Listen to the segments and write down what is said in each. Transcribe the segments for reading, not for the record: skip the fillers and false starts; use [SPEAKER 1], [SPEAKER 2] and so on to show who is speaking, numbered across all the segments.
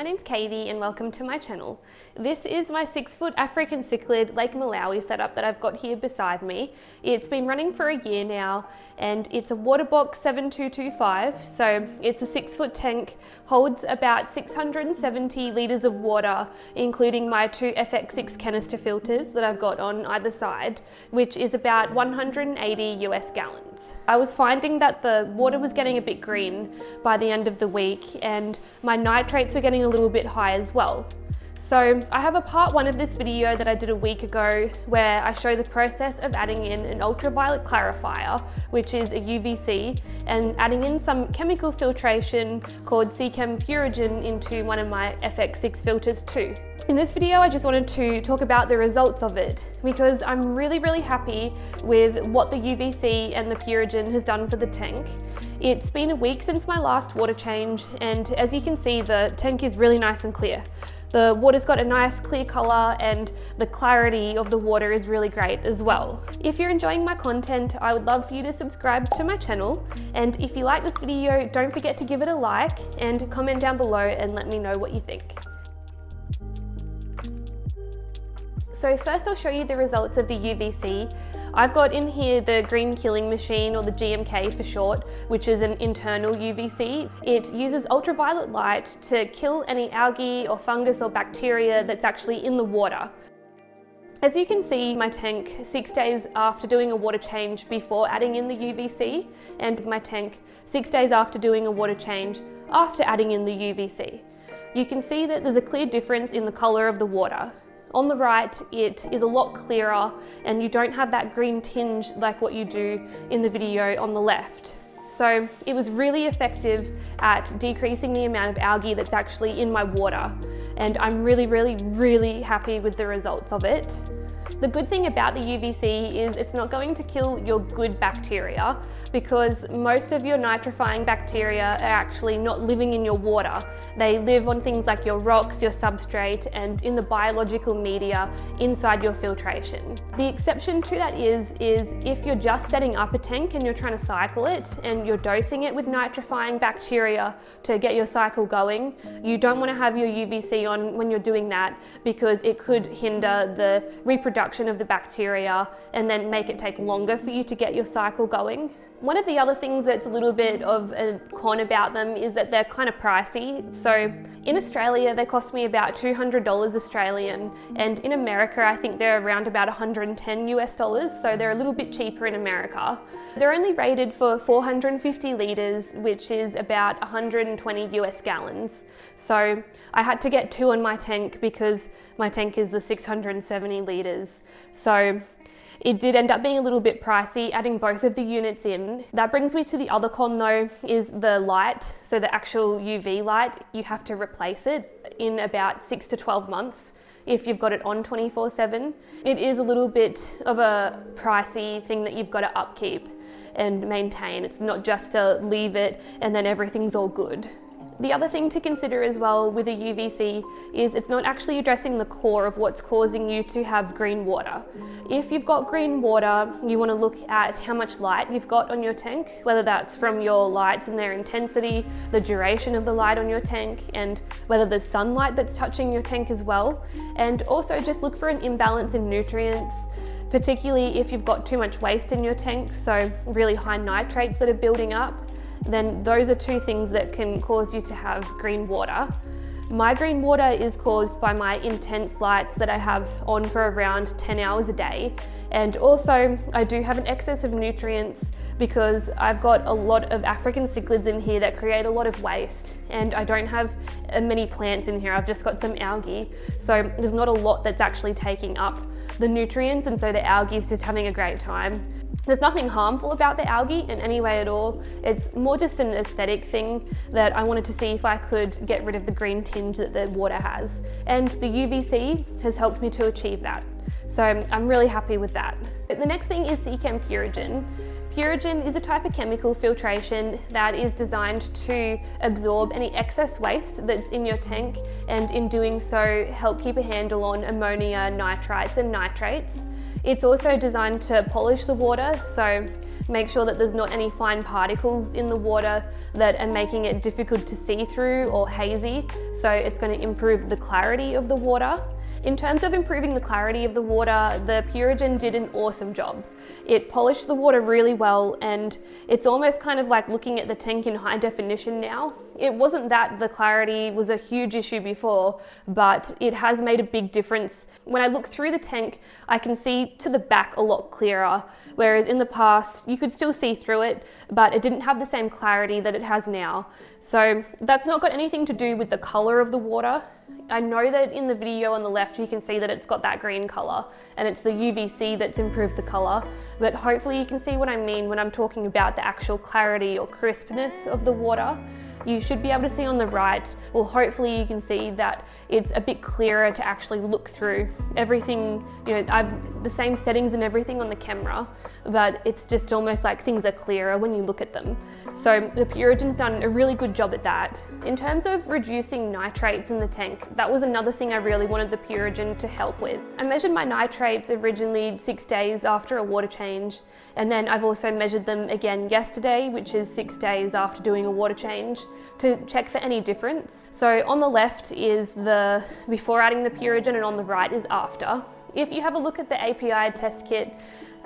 [SPEAKER 1] my name's Katie and welcome to my channel. This is my 6-foot African cichlid Lake Malawi setup that I've got here beside me. It's been running for a year now and it's a Waterbox 7225, so it's a 6-foot tank, holds about 670 litres of water, including my 2 FX6 canister filters that I've got on either side, which is about 180 US gallons. I was finding that the water was getting a bit green by the end of the week and my nitrates were getting a little bit high as well. So I have a part 1 of this video that I did a week ago where I show the process of adding in an ultraviolet clarifier, which is a UVC, and adding in some chemical filtration called Seachem Purigen into one of my FX6 filters too. In this video, I just wanted to talk about the results of it because I'm really happy with what the UVC and the Purigen has done for the tank. It's been a week since my last water change, and as you can see, the tank is really nice and clear. The water's got a nice clear colour and the clarity of the water is really great as well. If you're enjoying my content, I would love for you to subscribe to my channel, and if you like this video, don't forget to give it a like and comment down below and let me know what you think. So first I'll show you the results of the UVC. I've got in here the green killing machine, or the GMK for short, which is an internal UVC. It uses ultraviolet light to kill any algae or fungus or bacteria that's actually in the water. As you can see, my tank 6 days after doing a water change before adding in the UVC, and my tank 6 days after doing a water change after adding in the UVC. You can see that there's a clear difference in the colour of the water. On the right, it is a lot clearer and you don't have that green tinge like what you do in the video on the left. So it was really effective at decreasing the amount of algae that's actually in my water, and I'm really happy with the results of it. The good thing about the UVC is it's not going to kill your good bacteria, because most of your nitrifying bacteria are actually not living in your water. They live on things like your rocks, your substrate, and in the biological media inside your filtration. The exception to that is if you're just setting up a tank and you're trying to cycle it and you're dosing it with nitrifying bacteria to get your cycle going, you don't want to have your UVC on when you're doing that, because it could hinder the reproduction of the bacteria and then make it take longer for you to get your cycle going. One of the other things that's a little bit of a con about them is that they're kind of pricey. So in Australia, they cost me about $200 Australian, and in America, I think they're around about 110 US dollars, so they're a little bit cheaper in America. They're only rated for 450 litres, which is about 120 US gallons. So I had to get 2 on my tank because my tank is the 670 litres. So it did end up being a little bit pricey adding both of the units in. That brings me to the other con though, is the light. So the actual UV light, you have to replace it in about 6 to 12 months if you've got it on 24/7. It is a little bit of a pricey thing that you've got to upkeep and maintain. It's not just to leave it and then everything's all good. The other thing to consider as well with a UVC is it's not actually addressing the core of what's causing you to have green water. If you've got green water, you want to look at how much light you've got on your tank, whether that's from your lights and their intensity, the duration of the light on your tank, and whether there's sunlight that's touching your tank as well. And also just look for an imbalance in nutrients, particularly if you've got too much waste in your tank, so really high nitrates that are building up. Then those are 2 things that can cause you to have green water. My green water is caused by my intense lights that I have on for around 10 hours a day. And also I do have an excess of nutrients because I've got a lot of African cichlids in here that create a lot of waste, and I don't have many plants in here. I've just got some algae. So there's not a lot that's actually taking up the nutrients, and so the algae is just having a great time. There's nothing harmful about the algae in any way at all. It's more just an aesthetic thing that I wanted to see if I could get rid of the green tinge that the water has. And the UVC has helped me to achieve that. So I'm really happy with that. The next thing is Seachem Purigen. Purigen is a type of chemical filtration that is designed to absorb any excess waste that's in your tank, and in doing so help keep a handle on ammonia, nitrites and nitrates. It's also designed to polish the water, so make sure that there's not any fine particles in the water that are making it difficult to see through or hazy. So it's going to improve the clarity of the water. In terms of improving the clarity of the water, the Purigen did an awesome job. It polished the water really well, and it's almost kind of like looking at the tank in high definition now. It wasn't that the clarity was a huge issue before, but it has made a big difference. When I look through the tank, I can see to the back a lot clearer, whereas in the past you could still see through it, but it didn't have the same clarity that it has now. So that's not got anything to do with the color of the water. I know that in the video on the left you can see that it's got that green color, and it's the UVC that's improved the color, but hopefully you can see what I mean when I'm talking about the actual clarity or crispness of the water. You should be able to see on the right, well, hopefully you can see that it's a bit clearer to actually look through everything. You know, I've the same settings and everything on the camera, but it's just almost like things are clearer when you look at them. So the Purigen's done a really good job at that. In terms of reducing nitrates in the tank, that was another thing I really wanted the Purigen to help with. I measured my nitrates originally 6 days after a water change, and then I've also measured them again yesterday, which is 6 days after doing a water change, to check for any difference. So on the left is the before adding the Purigen, and on the right is after. If you have a look at the API test kit,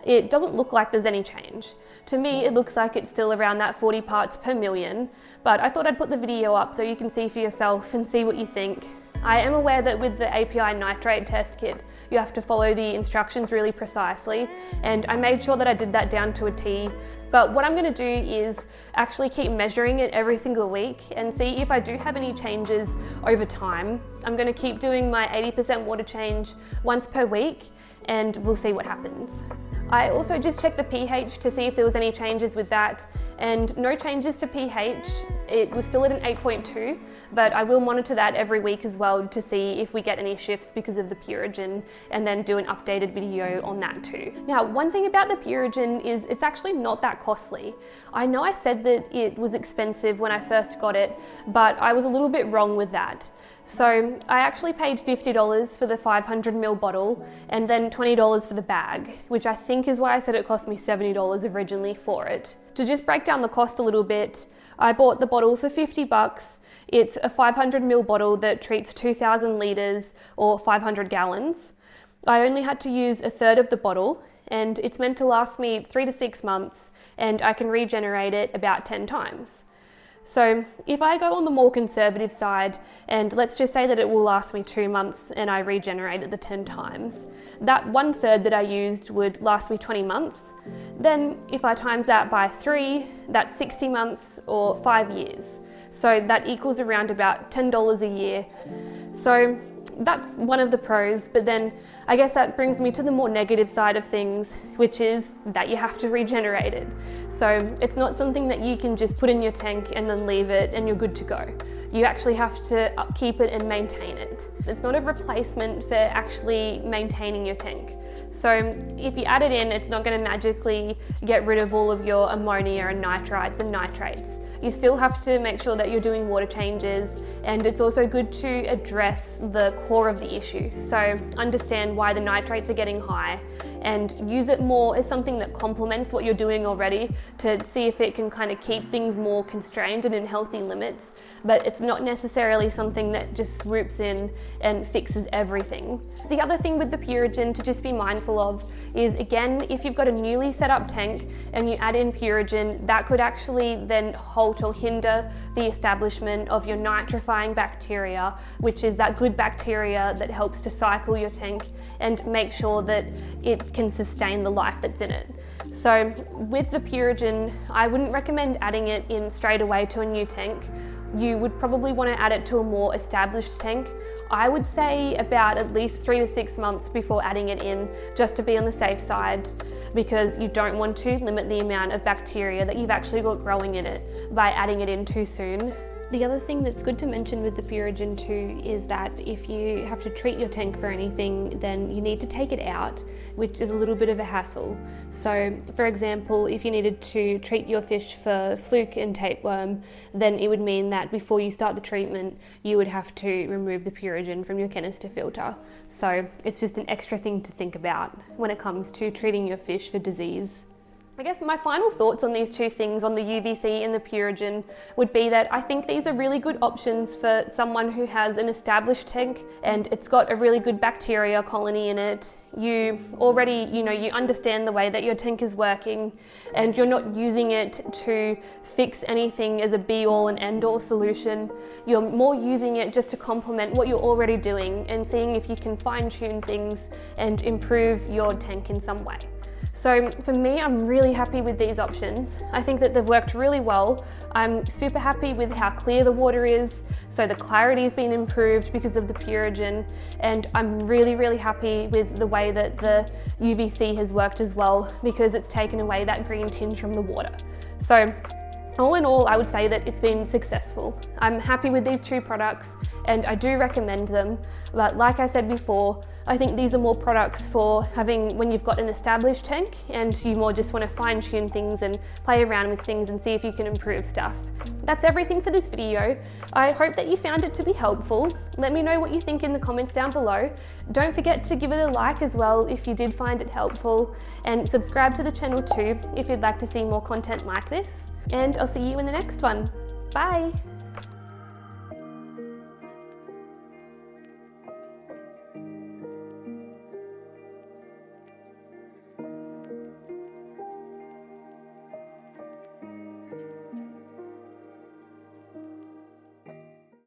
[SPEAKER 1] it doesn't look like there's any change. To me, it looks like it's still around that 40 parts per million, but I thought I'd put the video up so you can see for yourself and see what you think. I am aware that with the API nitrate test kit, you have to follow the instructions really precisely, and I made sure that I did that down to a T. But what I'm going to do is actually keep measuring it every single week and see if I do have any changes over time. I'm going to keep doing my 80% water change once per week, and we'll see what happens. I also just checked the pH to see if there was any changes with that, and no changes to pH. It was still at an 8.2, but I will monitor that every week as well to see if we get any shifts because of the Purigen, and then do an updated video on that too. Now, one thing about the Purigen is it's actually not that costly. I know I said that it was expensive when I first got it, but I was a little bit wrong with that. So I actually paid $50 for the 500ml bottle, and then $20 for the bag, which I think is why I said it cost me $70 originally for it. To just break down the cost a little bit, I bought the bottle for $50. It's a 500ml bottle that treats 2,000 litres or 500 gallons. I only had to use a third of the bottle, and it's meant to last me 3 to 6 months, and I can regenerate it about 10 times. So if I go on the more conservative side, and let's just say that it will last me 2 months and I regenerate it the 10 times, that 1/3 that I used would last me 20 months. Then if I times that by 3, that's 60 months or 5 years. So that equals around about $10 a year. So that's one of the pros, but then I guess that brings me to the more negative side of things, which is that you have to regenerate it. So it's not something that you can just put in your tank and then leave it and you're good to go. You actually have to upkeep it and maintain it. It's not a replacement for actually maintaining your tank. So if you add it in, it's not going to magically get rid of all of your ammonia and nitrites and nitrates. You still have to make sure that you're doing water changes, and it's also good to address the core of the issue. So understand why the nitrates are getting high and use it more as something that complements what you're doing already to see if it can kind of keep things more constrained and in healthy limits. But it's not necessarily something that just swoops in and fixes everything. The other thing with the Purigen to just be mindful of is, again, if you've got a newly set up tank and you add in Purigen, that could actually then halt or hinder the establishment of your nitrifying bacteria, which is that good bacteria that helps to cycle your tank and make sure that it can sustain the life that's in it. So with the Purigen, I wouldn't recommend adding it in straight away to a new tank. You would probably want to add it to a more established tank. I would say about at least 3 to 6 months before adding it in, just to be on the safe side, because you don't want to limit the amount of bacteria that you've actually got growing in it by adding it in too soon. The other thing that's good to mention with the Purigen too is that if you have to treat your tank for anything, then you need to take it out, which is a little bit of a hassle. So for example, if you needed to treat your fish for fluke and tapeworm, then it would mean that before you start the treatment, you would have to remove the Purigen from your canister filter. So it's just an extra thing to think about when it comes to treating your fish for disease. I guess my final thoughts on these two things, on the UVC and the Purigen, would be that I think these are really good options for someone who has an established tank and it's got a really good bacteria colony in it. You already, you understand the way that your tank is working and you're not using it to fix anything as a be-all and end-all solution. You're more using it just to complement what you're already doing and seeing if you can fine-tune things and improve your tank in some way. So for me, I'm really happy with these options. I think that they've worked really well. I'm super happy with how clear the water is. So the clarity's been improved because of the Purigen. And I'm really, really happy with the way that the UVC has worked as well, because it's taken away that green tinge from the water. So all in all, I would say that it's been successful. I'm happy with these two products and I do recommend them. But like I said before, I think these are more products for having when you've got an established tank and you more just want to fine tune things and play around with things and see if you can improve stuff. That's everything for this video. I hope that you found it to be helpful. Let me know what you think in the comments down below. Don't forget to give it a like as well if you did find it helpful, and subscribe to the channel too if you'd like to see more content like this. And I'll see you in the next one. Bye!